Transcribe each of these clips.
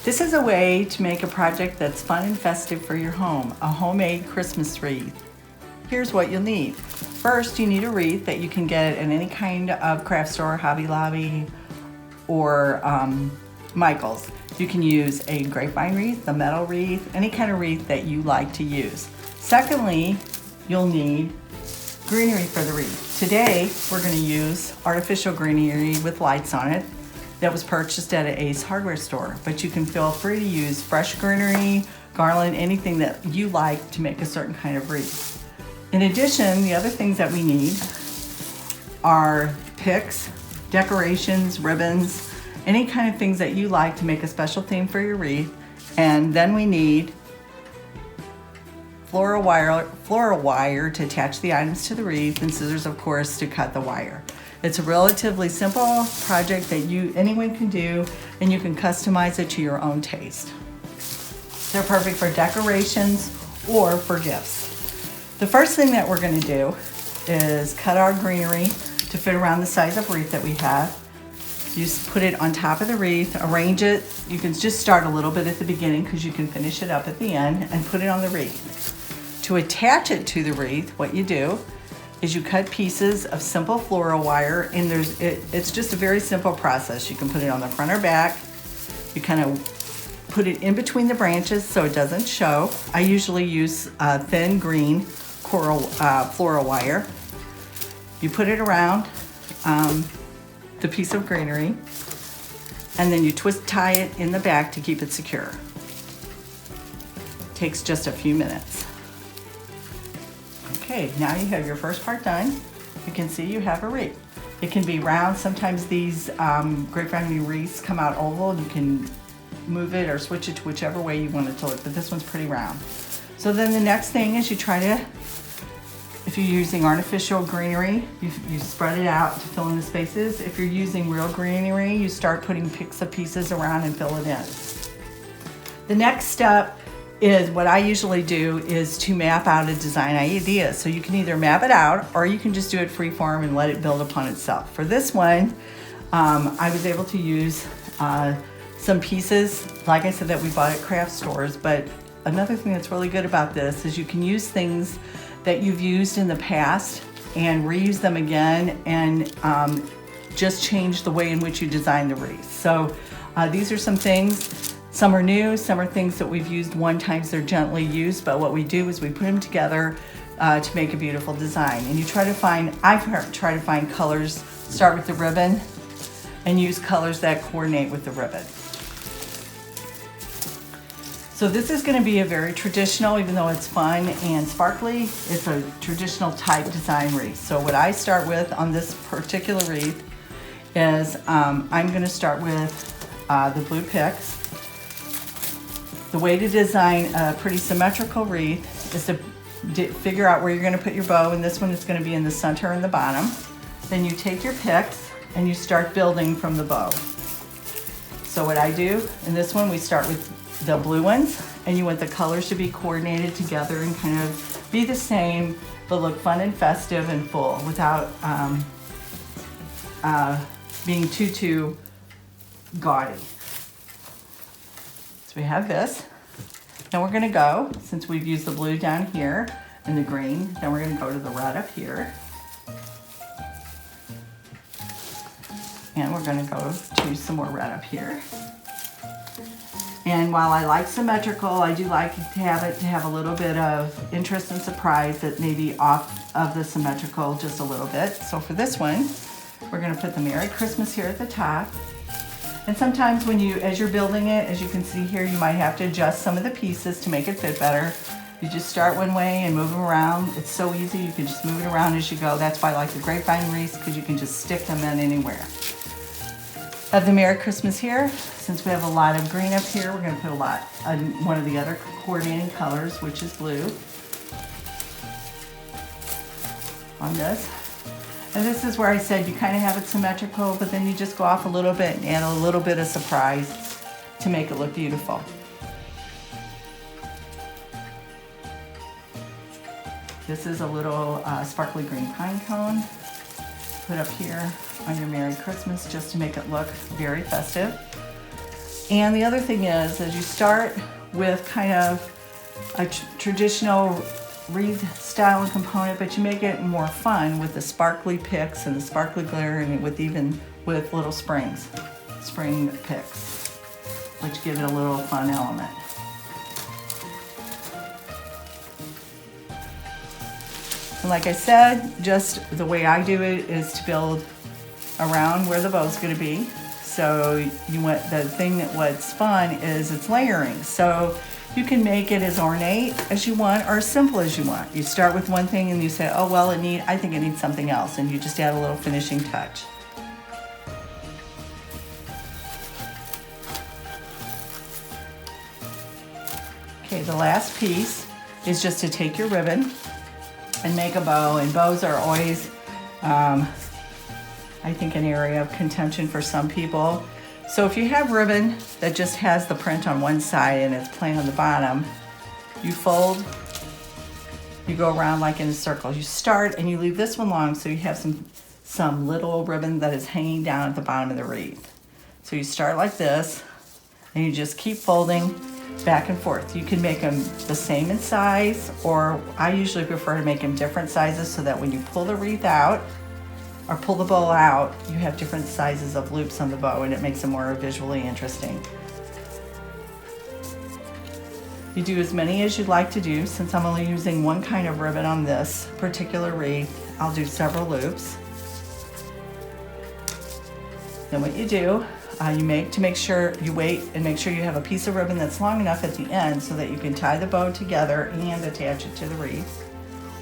This is a way to make a project that's fun and festive for your home, a homemade Christmas wreath. Here's what you'll need. First, you need a wreath that you can get at any kind of craft store, Hobby Lobby, or Michael's. You can use a grapevine wreath, a metal wreath, any kind of wreath that you like to use. Secondly, you'll need greenery for the wreath. Today, we're going to use artificial greenery with lights on it that was purchased at an Ace hardware store, but you can feel free to use fresh greenery, garland, anything that you like to make a certain kind of wreath. In addition, the other things that we need are picks, decorations, ribbons, any kind of things that you like to make a special theme for your wreath. And then we need floral wire to attach the items to the wreath, and scissors, of course, to cut the wire. It's a relatively simple project that anyone can do, and you can customize it to your own taste. They're perfect for decorations or for gifts. The first thing that we're going to do is cut our greenery to fit around the size of wreath that we have. You just put it on top of the wreath, arrange it. You can just start a little bit at the beginning because you can finish it up at the end, and put it on the wreath. To attach it to the wreath, what you do is you cut pieces of simple floral wire, and it's just a very simple process. You can put it on the front or back. You kind of put it in between the branches so it doesn't show. I usually use thin green floral wire. You put it around the piece of greenery, and then you tie it in the back to keep it secure. Takes just a few minutes. Okay, now you have your first part done. You can see you have a wreath. It can be round. Sometimes these grapevine wreaths come out oval, and you can move it or switch it to whichever way you want it to look, but this one's pretty round. So then the next thing is you try to, if you're using artificial greenery, you spread it out to fill in the spaces. If you're using real greenery, you start putting picks of pieces around and fill it in. The next step is what I usually do is to map out a design idea. So you can either map it out or you can just do it freeform and let it build upon itself. For this one, I was able to use some pieces, like I said, that we bought at craft stores. But another thing that's really good about this is you can use things that you've used in the past and reuse them again, and just change the way in which you design the wreath. So these are some things. Some are new, some are things that we've used one time, so they're gently used, but what we do is we put them together to make a beautiful design. And you try to find, I try to find colors, start with the ribbon, and use colors that coordinate with the ribbon. So this is going to be a very traditional, even though it's fun and sparkly, it's a traditional type design wreath. So what I start with on this particular wreath is I'm going to start with the blue picks. The way to design a pretty symmetrical wreath is to figure out where you're going to put your bow, and this one is going to be in the center and the bottom. Then you take your picks and you start building from the bow. So what I do in this one, we start with the blue ones, and you want the colors to be coordinated together and kind of be the same, but look fun and festive and full without being too gaudy. So we have this. Then we're gonna go, since we've used the blue down here and the green, then we're gonna go to the red up here. And we're gonna go to some more red up here. And while I like symmetrical, I do like to have a little bit of interest and surprise that may be off of the symmetrical just a little bit. So for this one, we're gonna put the Merry Christmas here at the top. And sometimes as you're building it, as you can see here, you might have to adjust some of the pieces to make it fit better. You just start one way and move them around. It's so easy, you can just move it around as you go. That's why I like the grapevine wreaths, because you can just stick them in anywhere. Have the Merry Christmas here. Since we have a lot of green up here, we're gonna put a lot on one of the other coordinating colors, which is blue, on this. And this is where I said you kind of have it symmetrical, but then you just go off a little bit and add a little bit of surprise to make it look beautiful. This is a little sparkly green pine cone. Put up here on your Merry Christmas just to make it look very festive. And the other thing is you start with kind of a traditional wreath style and component, but you make it more fun with the sparkly picks and the sparkly glitter, and with little spring picks, which give it a little fun element. And like I said, just the way I do it is to build around where the bow's going to be. So what's fun is it's layering. So you can make it as ornate as you want or as simple as you want. You start with one thing and you say, oh well, I think it needs something else, and you just add a little finishing touch. Okay, the last piece is just to take your ribbon and make a bow, and bows are always, I think, an area of contention for some people. So if you have ribbon that just has the print on one side and it's plain on the bottom, you fold, you go around like in a circle. You start and you leave this one long so you have some little ribbon that is hanging down at the bottom of the wreath. So you start like this and you just keep folding back and forth. You can make them the same in size, or I usually prefer to make them different sizes so that when you pull the wreath out or pull the bow out, you have different sizes of loops on the bow, and it makes it more visually interesting. You do as many as you'd like to do. Since I'm only using one kind of ribbon on this particular wreath, I'll do several loops. Then what you do, you wait and make sure you have a piece of ribbon that's long enough at the end so that you can tie the bow together and attach it to the wreath.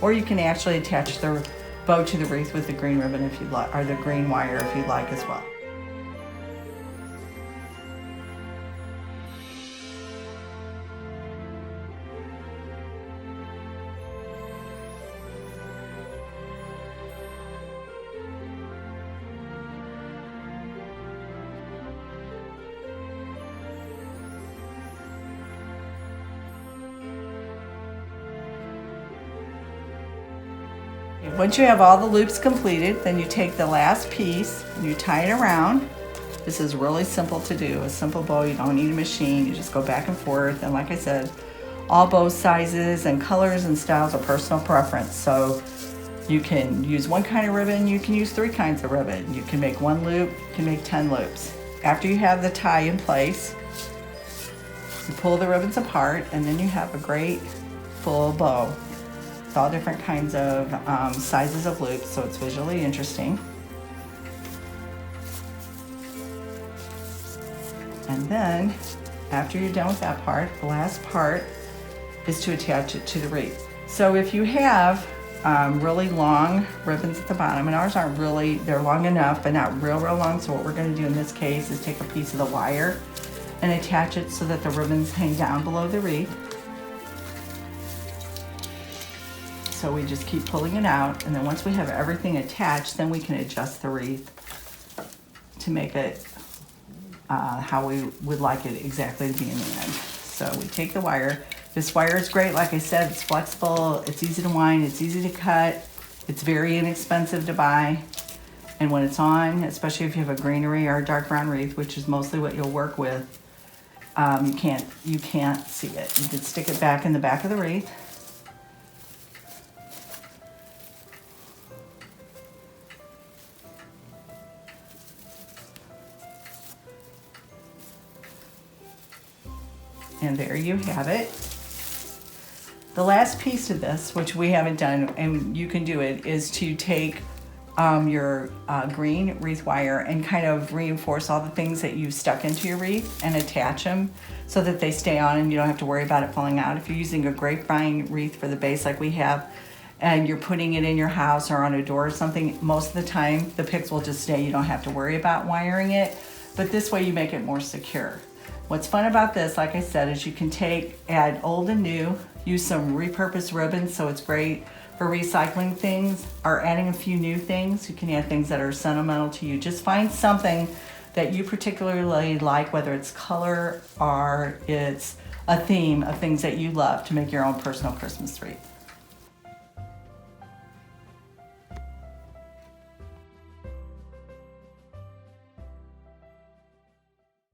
Or you can actually attach the bow to the wreath with the green ribbon if you'd like, or the green wire if you'd like as well. Once you have all the loops completed, then you take the last piece and you tie it around. This is really simple to do. A simple bow, you don't need a machine. You just go back and forth. And like I said, all bow sizes and colors and styles are personal preference. So you can use one kind of ribbon, you can use 3 kinds of ribbon. You can make 1 loop, you can make 10 loops. After you have the tie in place, you pull the ribbons apart, and then you have a great full bow. It's all different kinds of sizes of loops, so it's visually interesting. And then, after you're done with that part, the last part is to attach it to the wreath. So if you have really long ribbons at the bottom, and ours aren't really, they're long enough, but not real long, so what we're gonna do in this case is take a piece of the wire and attach it so that the ribbons hang down below the wreath. So we just keep pulling it out, and then once we have everything attached, then we can adjust the wreath to make it how we would like it exactly to be in the end. So we take the wire. This wire is great, like I said, it's flexible, it's easy to wind, it's easy to cut, it's very inexpensive to buy. And when it's on, especially if you have a greenery or a dark brown wreath, which is mostly what you'll work with, you can't see it. You can stick it back in the back of the wreath. And there you have it. The last piece of this, which we haven't done, and you can do it, is to take your green wreath wire and kind of reinforce all the things that you've stuck into your wreath and attach them so that they stay on and you don't have to worry about it falling out. If you're using a grapevine wreath for the base like we have, and you're putting it in your house or on a door or something, most of the time the picks will just stay. You don't have to worry about wiring it, but this way you make it more secure. What's fun about this, like I said, is you can add old and new, use some repurposed ribbons, so it's great for recycling things or adding a few new things. You can add things that are sentimental to you. Just find something that you particularly like, whether it's color or it's a theme of things that you love, to make your own personal Christmas wreath.